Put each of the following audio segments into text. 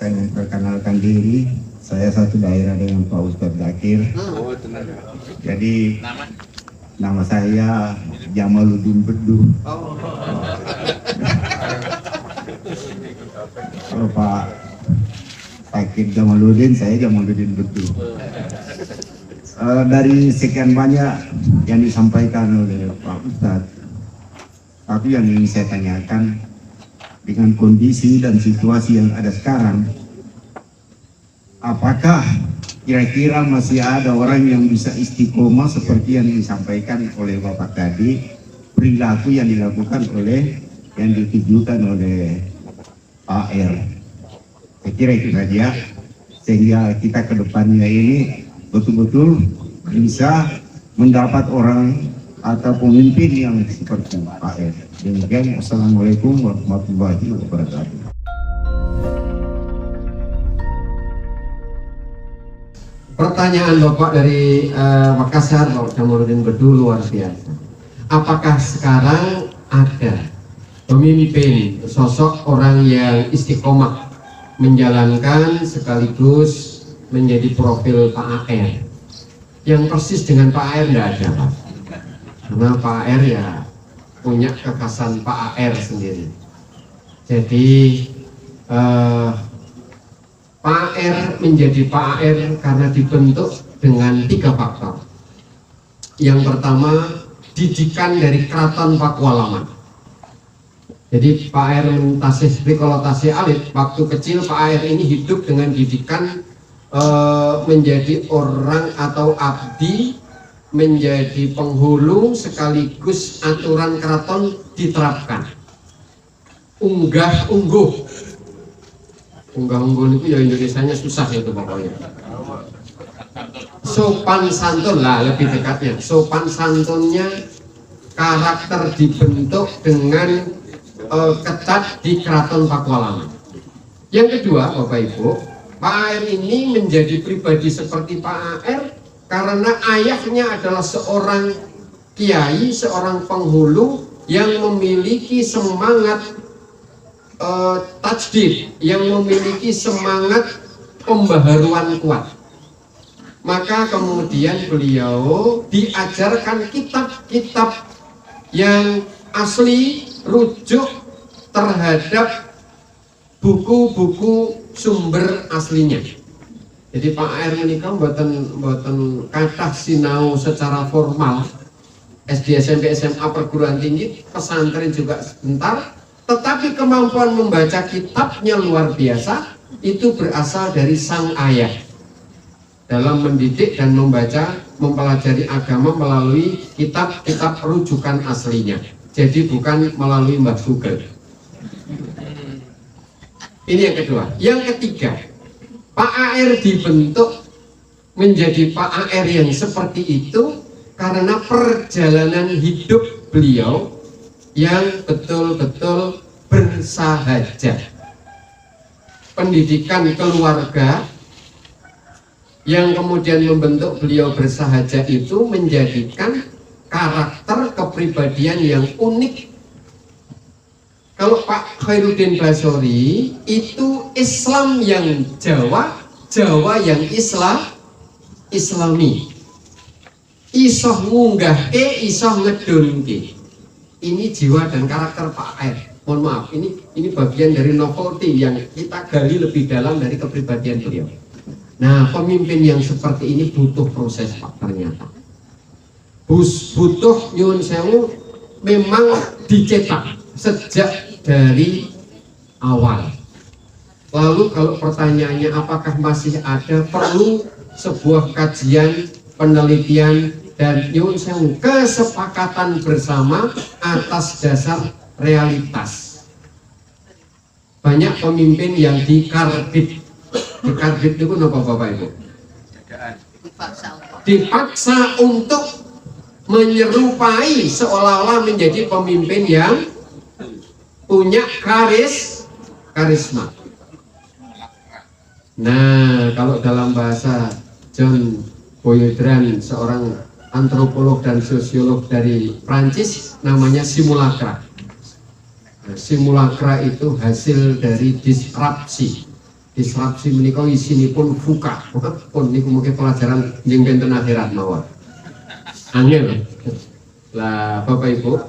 saya memperkenalkan diri. Saya satu daerah dengan Pak Ustadz Zakir. Jadi nama saya Jamaluddin Bedu. Kalau Pak Zakir Jamaluddin, saya Jamaluddin Bedu. Dari sekian banyak yang disampaikan oleh Pak Ustadz, tapi yang ingin saya tanyakan, dengan kondisi dan situasi yang ada sekarang, apakah kira-kira masih ada orang yang bisa istiqomah seperti yang disampaikan oleh Bapak tadi, perilaku yang dilakukan oleh, yang ditujukan oleh Pak R. Saya kira itu saja, sehingga kita ke depannya ini betul-betul bisa mendapat orang atau pemimpin yang seperti Pak R. Demikian, Assalamualaikum warahmatullahi wabarakatuh. Pertanyaan Bapak dari Makassar, Bapak Jamaluddin Bedu, luar biasa. Apakah sekarang ada pemimpin, sosok orang yang istiqomah menjalankan sekaligus menjadi profil Pak AR yang persis dengan Pak AR? Tidak ada, Pak. Karena Pak AR ya punya kekhasan Pak AR sendiri. Jadi Pak AR menjadi Pak AR karena dibentuk dengan 3 faktor. Yang pertama, didikan dari Keraton Pakualaman. Jadi Pak AR tasih tasih alit, waktu kecil Pak AR ini hidup dengan didikan menjadi orang atau abdi, menjadi penghulu sekaligus aturan keraton diterapkan. Unggah-ungguh itu ya Indonesianya susah itu pokoknya. Sopan santun lah lebih dekatnya. Sopan santunnya karakter dibentuk dengan ketat di Keraton Pakualaman. Yang kedua, Bapak Ibu, Pak AR ini menjadi pribadi seperti Pak AR karena ayahnya adalah seorang kiai, seorang penghulu yang memiliki semangat tajdid, yang memiliki semangat pembaharuan kuat. Maka kemudian beliau diajarkan kitab-kitab yang asli, rujuk terhadap buku-buku sumber aslinya. Jadi Pak AR menikah mboten kathah sinau secara formal, SD, SMP, SMA, perguruan tinggi, pesantren juga sebentar, tetapi kemampuan membaca kitabnya luar biasa. Itu berasal dari sang ayah dalam mendidik dan membaca, mempelajari agama melalui kitab-kitab rujukan aslinya. Jadi bukan melalui Mbah Google. Ini yang kedua. Yang ketiga, Pak AR dibentuk menjadi Pak AR yang seperti itu karena perjalanan hidup beliau yang betul-betul bersahaja. Pendidikan keluarga yang kemudian membentuk beliau bersahaja itu menjadikan karakter kepribadian yang unik. Kalau Pak Khairuddin Basori itu Islam yang Jawa, Jawa yang Islami. Isoh ngunggahke, isoh ngedunke. Ini jiwa dan karakter Pak AR. Mohon maaf, ini bagian dari novelty yang kita gali lebih dalam dari kepribadian beliau. Nah, pemimpin yang seperti ini butuh proses, Pak, ternyata. Butuh nyuwun sewu memang dicetak sejak dari awal. Lalu kalau pertanyaannya apakah masih ada, perlu sebuah kajian, penelitian, dan nyuwun sewu kesepakatan bersama atas dasar realitas. Banyak pemimpin yang dikarbit. Dikarbit itu apa Bapak Ibu? Dipaksa untuk menyerupai seolah-olah menjadi pemimpin yang punya karisma. Nah, kalau dalam bahasa John Boyodran, seorang antropolog dan sosiolog dari Prancis, namanya simulacra. Simulacra itu hasil dari disrupsi. disrupsi menika isinipun fuka. Pun niku mungkin pelajaran yang benten akhirat mawon. Angel. Lah Bapak Ibu,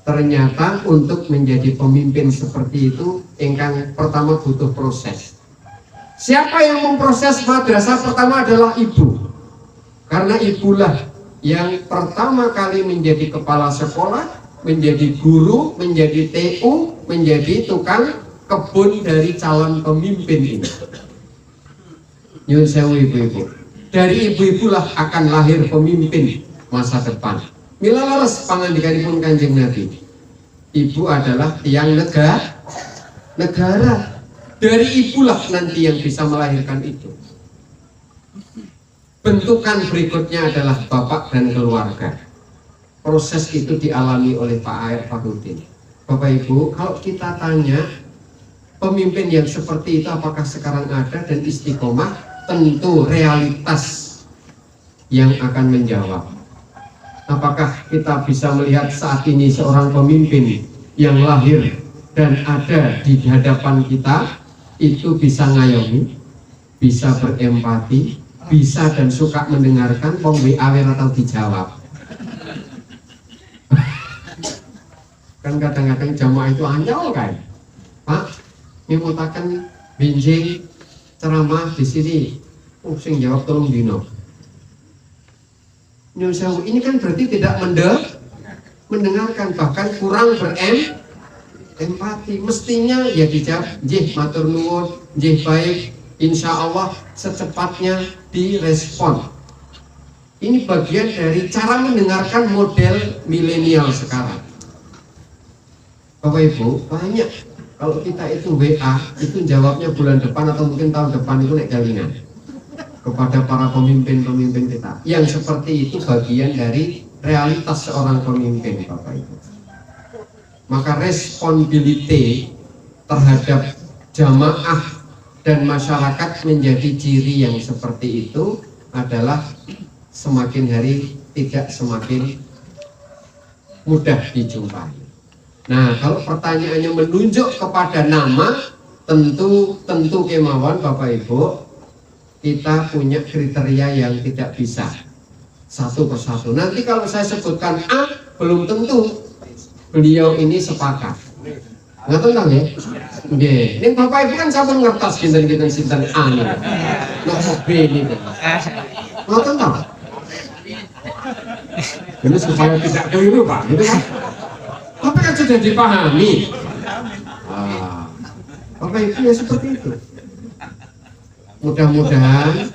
ternyata untuk menjadi pemimpin seperti itu ingkang pertama butuh proses. Siapa yang memproses madrasah pertama adalah ibu. Karena ibulah yang pertama kali menjadi kepala sekolah, menjadi guru, menjadi TU, menjadi tukang kebun dari calon pemimpin ini. Nyun sewu ibu-ibu. Dari ibu-ibulah akan lahir pemimpin masa depan. Mila leres pangandikanipun Kanjeng Nabi. Ibu adalah tiang negara. Dari ibulah nanti yang bisa melahirkan itu. Bentukan berikutnya adalah bapak dan keluarga. Proses itu dialami oleh Pak A.R. Fakhrudin. Bapak Ibu, kalau kita tanya pemimpin yang seperti itu apakah sekarang ada dan istiqomah, tentu realitas yang akan menjawab. Apakah kita bisa melihat saat ini seorang pemimpin yang lahir dan ada di hadapan kita itu bisa ngayomi, bisa berempati, bisa dan suka mendengarkan wong WA atau dijawab. Kan kadang-kadang jamaah itu anyol kan, Pak, nyemutakan benjing ceramah di sini, sing jawab tolong dino. Nyun sewu, ini kan berarti tidak mendengarkan, bahkan kurang berempati. Mestinya ya dijawab, jih matur nuwun, jih baik, insya Allah secepatnya direspon. Ini bagian dari cara mendengarkan model milenial sekarang. Bapak Ibu, banyak kalau kita itu WA itu jawabnya bulan depan atau mungkin tahun depan itu naik galingan kepada para pemimpin-pemimpin kita. Yang seperti itu bagian dari realitas seorang pemimpin, Bapak Ibu. Maka responsibility terhadap jamaah dan masyarakat menjadi ciri yang seperti itu adalah semakin hari tidak semakin mudah dijumpai. Nah, kalau pertanyaannya menunjuk kepada nama, tentu kemauan Bapak Ibu, kita punya kriteria yang tidak bisa satu persatu. Nanti kalau saya sebutkan A, belum tentu beliau ini sepakat. Nggak tentang ya? Ini Bapak Ibu kan sampun ngertas sinten A nih, nomor B ini. Nggak tentang. Ini supaya tidak keliru Pak, gitu kan? Tapi kan sudah dipahami. Bapak Ibu ya seperti itu. Mudah-mudahan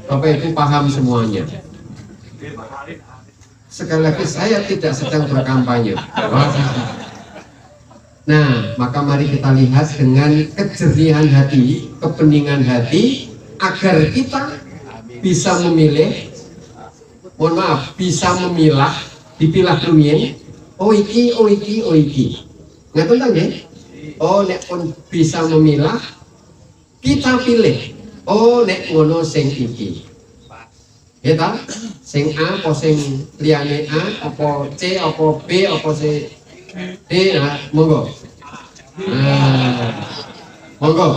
Bapak Ibu paham semuanya. Sekali lagi saya tidak sedang berkampanye. Nah, maka mari kita lihat dengan kejernihan hati, kebeningan hati, agar kita bisa memilih, mohon maaf, bisa memilah, dipilah lumiyin, oh iki. Nggak tentang ya? Oh, nek pun bisa memilah, kita pilih. Oh, nek ngono sing iki. Ya ta? Sing A apa sing liyane A, apa C, apa B, apa C, D, nah, monggo. Monggo.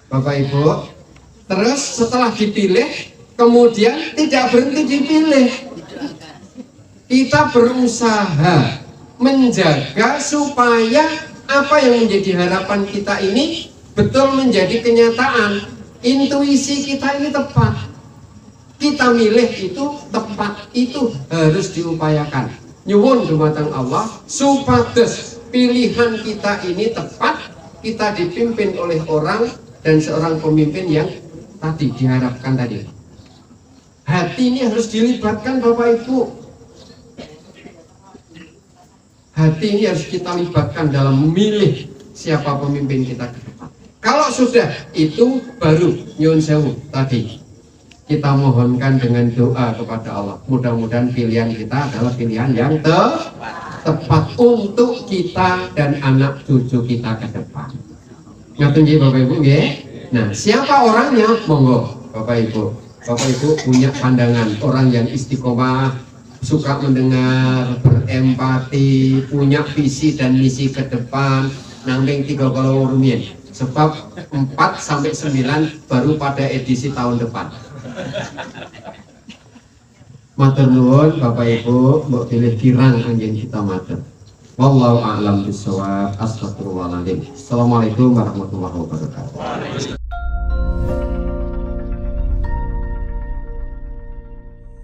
Bapak Ibu, terus setelah dipilih, kemudian tidak berhenti dipilih. Kita berusaha menjaga supaya apa yang menjadi harapan kita ini betul menjadi kenyataan. Intuisi kita ini tepat. Kita milih itu tepat, itu harus diupayakan. Nyuwun dumateng Allah supados pilihan kita ini tepat, kita dipimpin oleh orang dan seorang pemimpin yang tadi diharapkan tadi. Hati ini harus dilibatkan Bapak Ibu. Hati ini harus kita libatkan dalam memilih siapa pemimpin kita ke depan. Kalau sudah itu baru nyuwun sewu tadi kita mohonkan dengan doa kepada Allah. Mudah-mudahan pilihan kita adalah pilihan yang tepat untuk kita dan anak cucu kita ke depan. Ngaten nggih Bapak Ibu nggih. Nah, siapa orangnya? Monggo Bapak Ibu. Bapak Ibu punya pandangan orang yang istiqomah, suka mendengar, berempati, punya visi dan misi ke depan, nanging 30 rumiyin. Sebab 4 sampai 9 baru pada edisi tahun depan. Matur nuwun Bapak Ibu, mbok pilih kirang anjen kita matur. Wallahu a'lam bishawab. Astagfirullahaladzim. Assalamualaikum warahmatullahi wabarakatuh.